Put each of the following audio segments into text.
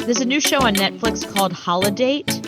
There's a new show on Netflix called Holidate.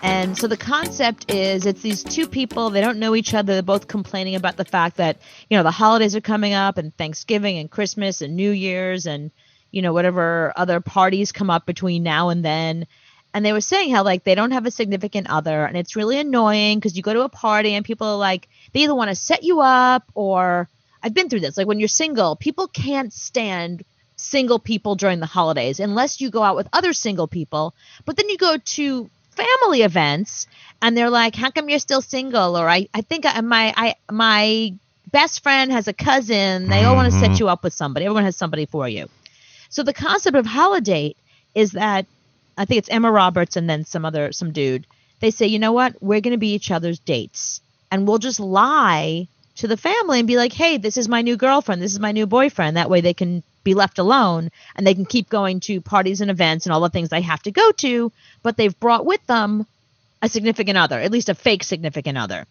And so the concept is it's these two people, they don't know each other. They're both complaining about the fact that, the holidays are coming up and Thanksgiving and Christmas and New Year's and, whatever other parties come up between now and then. And they were saying how they don't have a significant other and it's really annoying because you go to a party and people are like, they either want to set you up or I've been through this. Like when you're single, people can't stand single people during the holidays unless you go out with other single people. But then you go to family events and they're like, how come you're still single? Or I think my best friend has a cousin. They all want to set you up with somebody. Everyone has somebody for you. So the concept of Holidate is that I think it's Emma Roberts and then some dude. They say, you know what? We're going to be each other's dates and we'll just lie to the family and be like, hey, this is my new girlfriend. This is my new boyfriend. That way they can be left alone and they can keep going to parties and events and all the things they have to go to, but they've brought with them a significant other, at least a fake significant other.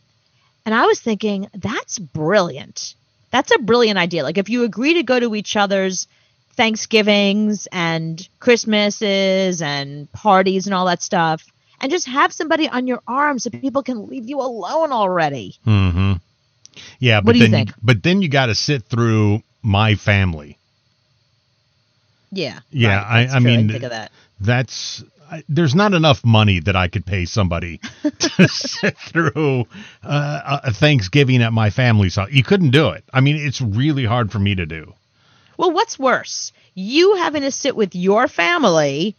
And I was thinking, that's brilliant. That's a brilliant idea. Like if you agree to go to each other's Thanksgivings and Christmases and parties and all that stuff and just have somebody on your arm so people can leave you alone already. Mm-hmm. Yeah. What do you think? But then you got to sit through my family. Yeah. Yeah. Right. I mean, think of that. There's not enough money that I could pay somebody to sit through a Thanksgiving at my family's house. You couldn't do it. I mean, it's really hard for me to do. Well, what's worse? You having to sit with your family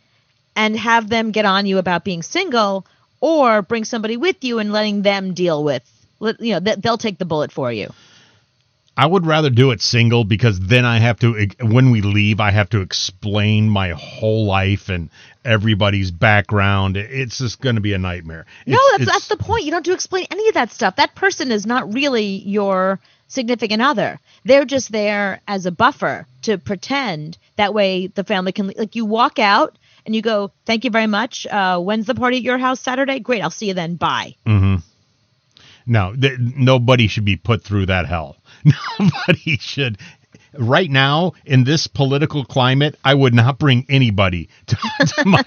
and have them get on you about being single or bring somebody with you and letting them deal with, they'll take the bullet for you. I would rather do it single because then I have to, when we leave, I have to explain my whole life and everybody's background. It's just going to be a nightmare. That's the point. You don't have to explain any of that stuff. That person is not really your significant other. They're just there as a buffer to pretend. That way the family can, you walk out and you go, thank you very much. When's the party at your house? Saturday? Great. I'll see you then. Bye. Mm-hmm. No, nobody should be put through that hell. Nobody should. Right now, in this political climate, I would not bring anybody to my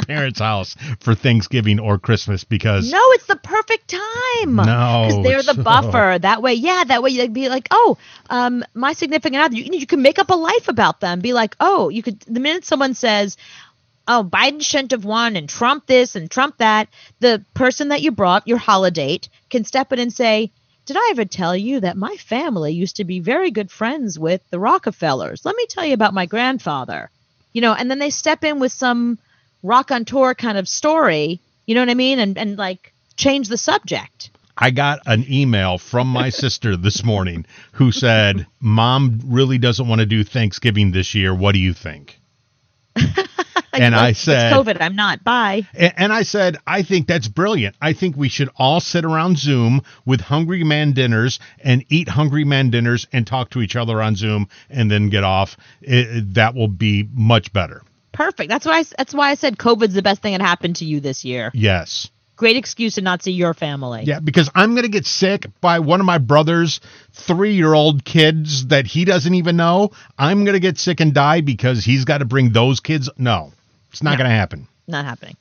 parents' house for Thanksgiving or Christmas because... No, it's the perfect time. No. Because they're the buffer. That way you'd be like, my significant other, you can make up a life about them. Be like, the minute someone says, oh, Biden shouldn't have won and Trump this and Trump that, the person that you brought, your Holidate, can step in and say, did I ever tell you that my family used to be very good friends with the Rockefellers? Let me tell you about my grandfather. And then they step in with some rock on tour kind of story, you know what I mean? And change the subject. I got an email from my sister this morning who said, Mom really doesn't want to do Thanksgiving this year. What do you think? And I said, it's COVID. I'm not. Bye. And I said, I think that's brilliant. I think we should all sit around Zoom with Hungry Man dinners and eat Hungry Man dinners and talk to each other on Zoom and then get off. That will be much better. Perfect. That's why I said COVID's the best thing that happened to you this year. Yes. Great excuse to not see your family. Yeah, because I'm going to get sick by one of my brother's 3-year-old kids that he doesn't even know. I'm going to get sick and die because he's got to bring those kids. No, it's not going to happen. Not happening.